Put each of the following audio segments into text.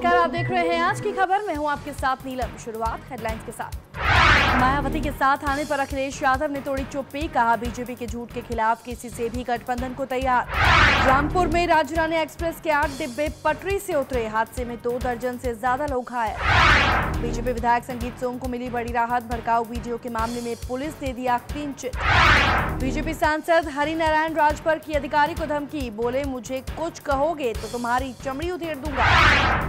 नमस्कार, आप देख रहे हैं आज की खबर। मैं हूं आपके साथ नीलम। शुरुआत हेडलाइंस के साथ। मायावती के साथ आने पर अखिलेश यादव ने तोड़ी चुप्पी, कहा बीजेपी के झूठ के खिलाफ किसी से भी गठबंधन को तैयार। रामपुर में राजरानी एक्सप्रेस के 8 डिब्बे पटरी से उतरे, हादसे में 2 दर्जन से ज्यादा लोग घायल। बीजेपी विधायक संगीत सोम को मिली बड़ी राहत, भड़काऊ वीडियो के मामले में पुलिस ने दिया क्लीन चिट। बीजेपी सांसद हरिनारायण राजभर की अधिकारी को धमकी, बोले मुझे कुछ कहोगे तो तुम्हारी चमड़ी उधेड़ दूंगा।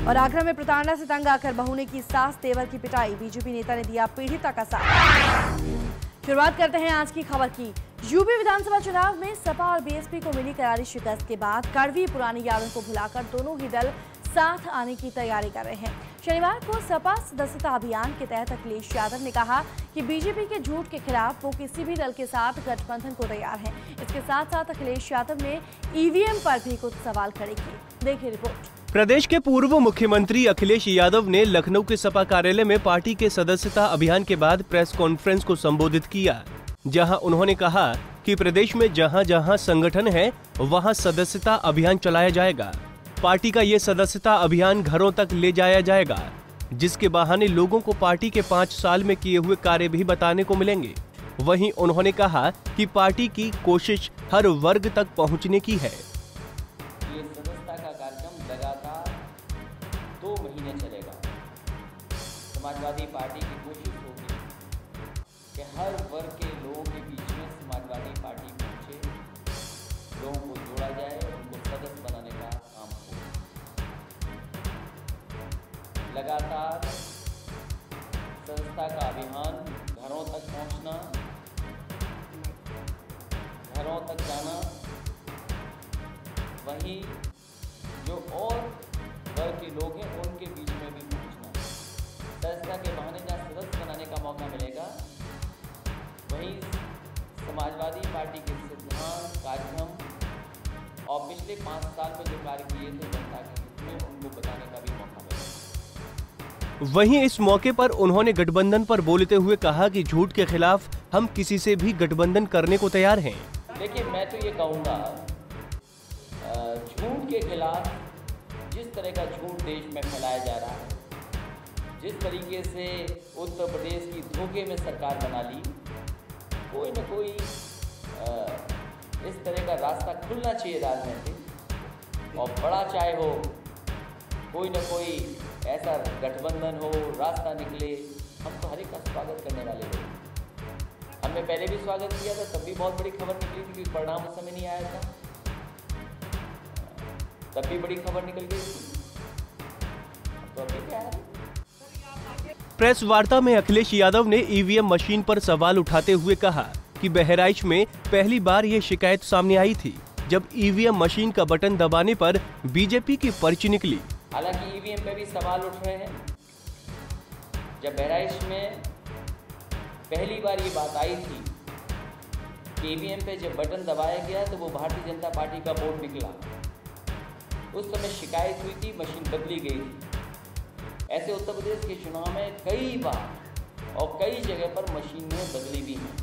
और आगरा में प्रताड़ना से तंग आकर बहू ने की सास तेवर की पिटाई, बीजेपी नेता ने दिया पीड़िता का साथ। शुरुआत करते हैं आज की खबर की। यूपी विधानसभा चुनाव में सपा और बीएसपी को मिली करारी शिकस्त के बाद कड़वी पुरानी यादों को भुलाकर दोनों ही दल साथ आने की तैयारी कर रहे हैं। शनिवार को सपा सदस्यता अभियान के तहत अखिलेश यादव ने कहा कि बीजेपी के झूठ के खिलाफ वो किसी भी दल के साथ गठबंधन को तैयार हैं। इसके साथ साथ अखिलेश यादव ने ईवीएम पर भी कुछ सवाल खड़े किए। देखिए रिपोर्ट। प्रदेश के पूर्व मुख्यमंत्री अखिलेश यादव ने लखनऊ के सपा कार्यालय में पार्टी के सदस्यता अभियान के बाद प्रेस कॉन्फ्रेंस को संबोधित किया, जहां उन्होंने कहा कि प्रदेश में जहां जहां संगठन है वहां सदस्यता अभियान चलाया जाएगा। पार्टी का ये सदस्यता अभियान घरों तक ले जाया जाएगा, जिसके बहाने लोगों को पार्टी के 5 साल में किए हुए कार्य भी बताने को मिलेंगे। वहीं उन्होंने कहा कि पार्टी की कोशिश हर वर्ग तक पहुंचने की है। ये सदस्यता का कार्यक्रम लगातार 2 महीने चलेगा। समाजवादी पार्टी की कोशिश होगी कि हर वर्ग के लोगों के बीच में समाजवादी पार्टी पहुंचे, लोगों को जोड़ा जाए, उनको सदस्य बनाने का काम हो। लगातार सदस्यता का अभियान, घरों तक पहुंचना, घरों तक जाना, वहीं जो और वर्ग के लोग हैं उनके बीच में भी पहुंचना। सदस्यता के बहाने जहाँ सदस्य बनाने का मौका मिलेगा, वहीं समाजवादी पार्टी के सिद्धांत, कार्यक्रम और पिछले 5 साल में जो कार्य किए थे जनता के हित में, उनको बताने का भी मौका मिलेगा। वहीं इस मौके पर उन्होंने गठबंधन पर बोलते हुए कहा कि झूठ के खिलाफ हम किसी से भी गठबंधन करने को तैयार हैं। देखिए, मैं तो ये कहूँगा, झूठ के खिलाफ जिस तरह का झूठ देश में फैलाया जा रहा है, जिस तरीके से उत्तर प्रदेश की धोखे में सरकार बना ली, कोई न कोई इस तरह का रास्ता खुलना चाहिए राजनीतिक, और बड़ा चाहे हो, कोई न कोई ऐसा गठबंधन हो, रास्ता निकले। हम तो हर एक का स्वागत करने वाले लोग। हमने पहले भी स्वागत किया था, तब भी बहुत बड़ी खबर निकली थी कि परिणाम उस समय नहीं आया था, तब भी बड़ी खबर निकल गई थी, तो अभी क्या है। प्रेस वार्ता में अखिलेश यादव ने ईवीएम मशीन पर सवाल उठाते हुए कहा कि बहराइच में पहली बार ये शिकायत सामने आई थी जब ईवीएम मशीन का बटन दबाने पर बीजेपी की पर्ची निकली। हालांकि ईवीएम पे भी सवाल उठ रहे हैं। जब बहराइच में पहली बार ये बात आई थी कि ईवीएम पे जब बटन दबाया गया तो वो भारतीय जनता पार्टी का बोर्ड निकला, उस समय शिकायत हुई थी, मशीन बदली गई थी। ऐसे उत्तर प्रदेश के चुनाव में कई बार और कई जगह पर मशीनें बदली भी हैं।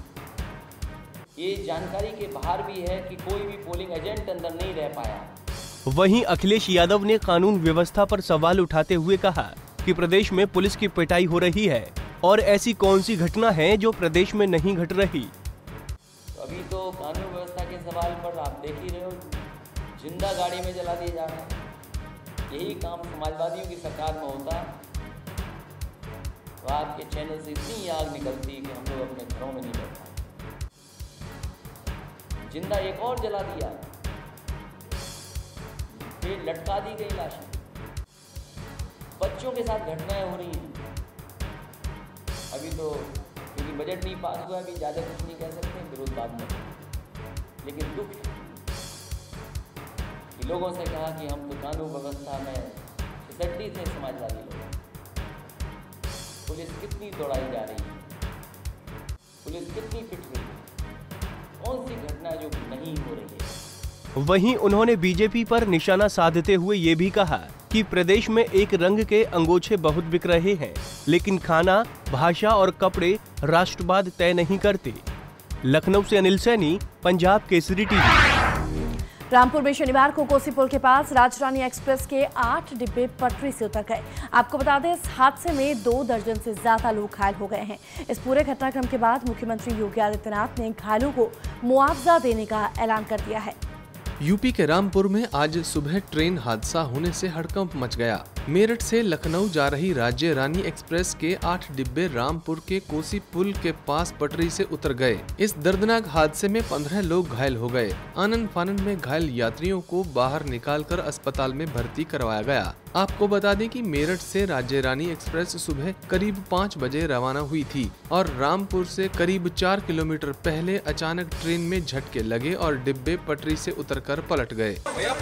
ये जानकारी के बाहर भी है कि कोई भी पोलिंग एजेंट अंदर नहीं रह पाया। वहीं अखिलेश यादव ने कानून व्यवस्था पर सवाल उठाते हुए कहा कि प्रदेश में पुलिस की पिटाई हो रही है और ऐसी कौन सी घटना है जो प्रदेश में नहीं घट रही। तो अभी तो कानून व्यवस्था के सवाल पर आप देख ही रहे हो, जिंदा गाड़ी में जला दिए जा रहे हैं। यही काम समाजवादियों की सरकार में होता तो आपके चैनल से इतनी आग निकलती कि हम लोग अपने घरों में नहीं बैठ पाते। जिंदा एक और जला दिया, फिर लटका दी गई लाशें। बच्चों के साथ घटनाएं हो रही हैं। अभी तो क्योंकि बजट नहीं पास हुआ, अभी ज़्यादा कुछ नहीं कह सकते, विरोध बाद में। लेकिन दुख है कि लोगों से कहा कि हम तो कानून व्यवस्था में फिसड्डी थे समाजवादी लोग। पुलिस कितनी दौड़ाई जा रही है, पुलिस कितनी फिट रही है, कौन सी घटना जो नहीं हो रही है। वहीं उन्होंने बीजेपी पर निशाना साधते हुए ये भी कहा कि प्रदेश में एक रंग के अंगोछे बहुत बिक रहे हैं, लेकिन खाना, भाषा और कपड़े राष्ट्रवाद तय नहीं करते। लखनऊ से अनिल सैनी, पंजाब केसरी टीवी। रामपुर में शनिवार को कोसी पुल के पास राजरानी एक्सप्रेस के 8 डिब्बे पटरी से उतर गए। आपको बता दें, इस हादसे में 2 दर्जन से ज्यादा लोग घायल हो गए हैं। इस पूरे घटनाक्रम के बाद मुख्यमंत्री योगी आदित्यनाथ ने घायलों को मुआवजा देने का ऐलान कर दिया है। यूपी के रामपुर में आज सुबह ट्रेन हादसा होने से हड़कंप मच गया। मेरठ से लखनऊ जा रही राज्य रानी एक्सप्रेस के 8 डिब्बे रामपुर के कोसी पुल के पास पटरी से उतर गए। इस दर्दनाक हादसे में 15 लोग घायल हो गए। आनन फानन में घायल यात्रियों को बाहर निकालकर अस्पताल में भर्ती करवाया गया। आपको बता दें कि मेरठ से राज्य रानी एक्सप्रेस सुबह करीब 5 बजे रवाना हुई थी और रामपुर से करीब 4 किलोमीटर पहले अचानक ट्रेन में झटके लगे और डिब्बे पटरी से उतरकर पलट गए।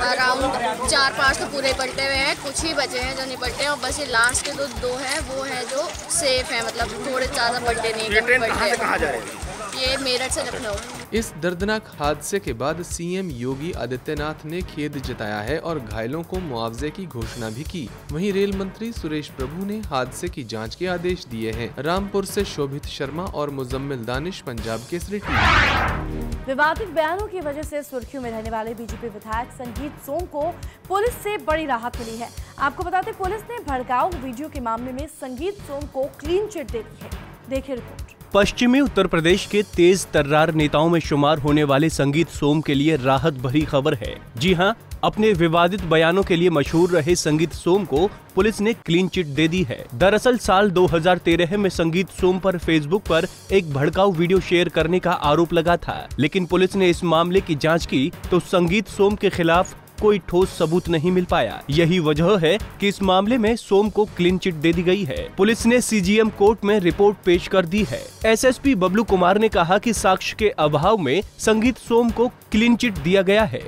अराउंड 4-5 तो पूरे पलटे हुए हैं, कुछ ही बचे हैं जो नहीं पलटे और बस ये लास्ट के 2 हैं वो हैं जो सेफ हैं, मतलब थोड़े ज्यादा पलटे नहीं। ये ट्रेन कहाँ से कहाँ जा रही है? ये मेरठ से लखनऊ। इस दर्दनाक हादसे के बाद सीएम योगी आदित्यनाथ ने खेद जताया है और घायलों को मुआवजे की घोषणा भी की। वहीं रेल मंत्री सुरेश प्रभु ने हादसे की जांच के आदेश दिए हैं। रामपुर से शोभित शर्मा और मुजम्मिल दानिश, पंजाब केसरी टीवी। विवादित बयानों की वजह से सुर्खियों में रहने वाले बीजेपी विधायक संगीत सोम को पुलिस से बड़ी राहत मिली है। आपको बताते, पुलिस ने भड़काऊ वीडियो के मामले में संगीत सोम को क्लीन चिट दे दी है। देखिए रिपोर्ट। पश्चिमी उत्तर प्रदेश के तेज तर्रार नेताओं में शुमार होने वाले संगीत सोम के लिए राहत भरी खबर है। जी हां, अपने विवादित बयानों के लिए मशहूर रहे संगीत सोम को पुलिस ने क्लीन चिट दे दी है। दरअसल साल 2013 में संगीत सोम पर फेसबुक पर एक भड़काऊ वीडियो शेयर करने का आरोप लगा था, लेकिन पुलिस ने इस मामले की जांच की तो संगीत सोम के खिलाफ कोई ठोस सबूत नहीं मिल पाया। यही वजह है कि इस मामले में सोम को क्लीन चिट दे दी गई है। पुलिस ने सीजीएम कोर्ट में रिपोर्ट पेश कर दी है। एसएसपी बबलू कुमार ने कहा कि साक्ष्य के अभाव में संगीत सोम को क्लीन चिट दिया गया है।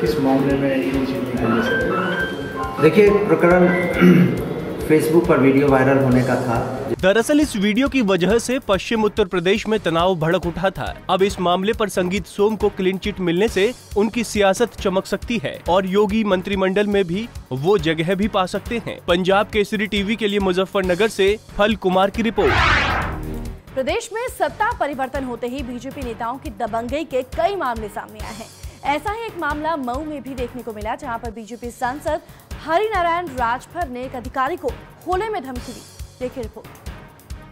किस मामले में देखिए, प्रकरण फेसबुक पर वीडियो वायरल होने का था। दरअसल इस वीडियो की वजह से पश्चिम उत्तर प्रदेश में तनाव भड़क उठा था। अब इस मामले पर संगीत सोम को क्लीन चिट मिलने से उनकी सियासत चमक सकती है और योगी मंत्रिमंडल में भी वो जगह भी पा सकते हैं। पंजाब केसरी टीवी के लिए मुजफ्फरनगर से फल कुमार की रिपोर्ट। प्रदेश में सत्ता परिवर्तन होते ही बीजेपी नेताओं की दबंगई के कई मामले सामने आए हैं। ऐसा ही एक मामला मऊ में भी देखने को मिला, जहां पर बीजेपी सांसद हरिनारायण राजभर ने एक अधिकारी को खुले में धमकी दी। देखिए रिपोर्ट।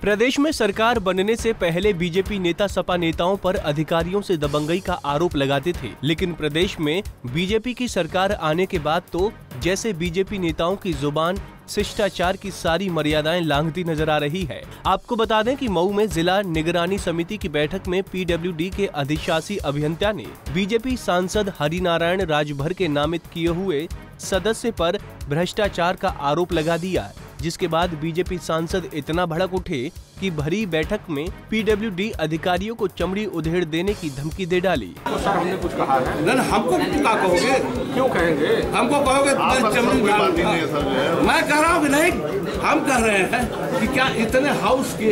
प्रदेश में सरकार बनने से पहले बीजेपी नेता सपा नेताओं पर अधिकारियों से दबंगई का आरोप लगाते थे, लेकिन प्रदेश में बीजेपी की सरकार आने के बाद तो जैसे बीजेपी नेताओं की जुबान शिष्टाचार की सारी मर्यादाएं लांघती नजर आ रही है। आपको बता दें कि मऊ में जिला निगरानी समिति की बैठक में पीडब्ल्यूडी के अधिशासी अभियंता ने बीजेपी सांसद हरिनारायण राजभर के नामित किए हुए सदस्य पर भ्रष्टाचार का आरोप लगा दिया, जिसके बाद बीजेपी सांसद इतना भड़क उठे कि भरी बैठक में पीडब्ल्यूडी अधिकारियों को चमड़ी उधेड़ देने की धमकी दे डाली। तो सर, हमने कुछ कहा है? नहीं, हमको क्या कहोगे? क्यों कहेंगे? हमको कहोगे चमड़ी उधाड़ देंगे? मैं कह रहा हूँ कि नहीं, हम कह रहे हैं कि क्या इतने हाउस के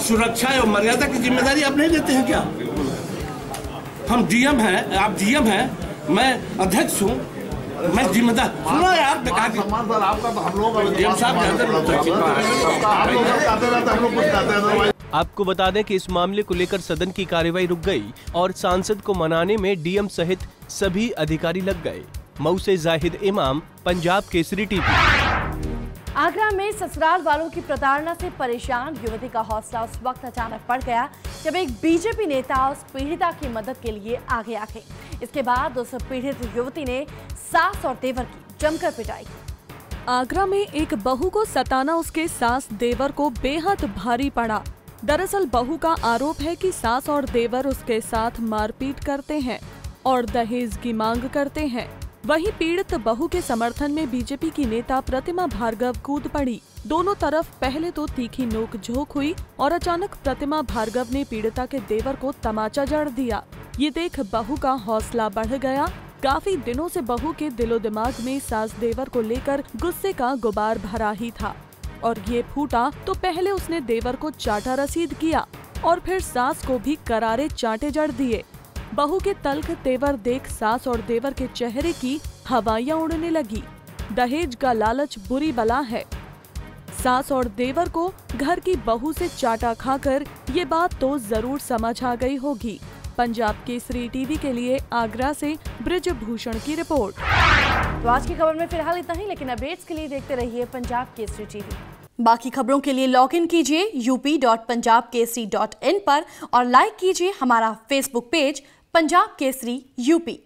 सुरक्षा और मर्यादा की जिम्मेदारी आप नहीं लेते हैं क्या? हम डीएम हैं, आप डीएम हैं, मैं अध्यक्ष हूँ, मैं जिम्मेदार। सुनो यार, बेकार आपका तो हम लोग आपको बता दें कि इस मामले को लेकर सदन की कार्यवाही रुक गई और सांसद को मनाने में डीएम सहित सभी अधिकारी लग गए। मऊ से जाहिद इमाम, पंजाब केसरी टीवी। आगरा में ससुराल वालों की प्रताड़ना से परेशान युवती का हौसला उस वक्त अचानक बढ़ गया जब एक बीजेपी नेता उस पीड़िता की मदद के लिए आगे आ गए। इसके बाद उस पीड़ित युवती ने सास और देवर की जमकर पिटाई की। आगरा में एक बहू को सताना उसके सास देवर को बेहद भारी पड़ा। दरअसल बहू का आरोप है कि सास और देवर उसके साथ मारपीट करते हैं और दहेज की मांग करते हैं। वहीं पीड़ित बहू के समर्थन में बीजेपी की नेता प्रतिमा भार्गव कूद पड़ी। दोनों तरफ पहले तो तीखी नोक-झोंक हुई और अचानक प्रतिमा भार्गव ने पीड़िता के देवर को तमाचा जड़ दिया। ये देख बहू का हौसला बढ़ गया। काफी दिनों से बहू के दिलो दिमाग में सास देवर को लेकर गुस्से का गुबार भरा ही था और ये फूटा तो पहले उसने देवर को चाटा रसीद किया और फिर सास को भी करारे चांटे जड़ दिए। बहू के तल्ख तेवर देख सास और देवर के चेहरे की हवाइयां उड़ने लगी। दहेज का लालच बुरी बला है। सास और देवर को घर की बहू से चाटा खाकर ये बात तो जरूर समझ आ गई होगी, पंजाब केसरी टीवी के लिए आगरा से ब्रिजभूषण की रिपोर्ट। तो आज की खबर में फिलहाल इतना ही, लेकिन अपडेट्स के लिए देखते रहिए पंजाब केसरी टीवी। बाकी खबरों के लिए लॉग इन कीजिए up.punjabkesari.in पर और लाइक कीजिए हमारा Facebook page Punjab Kesari UP.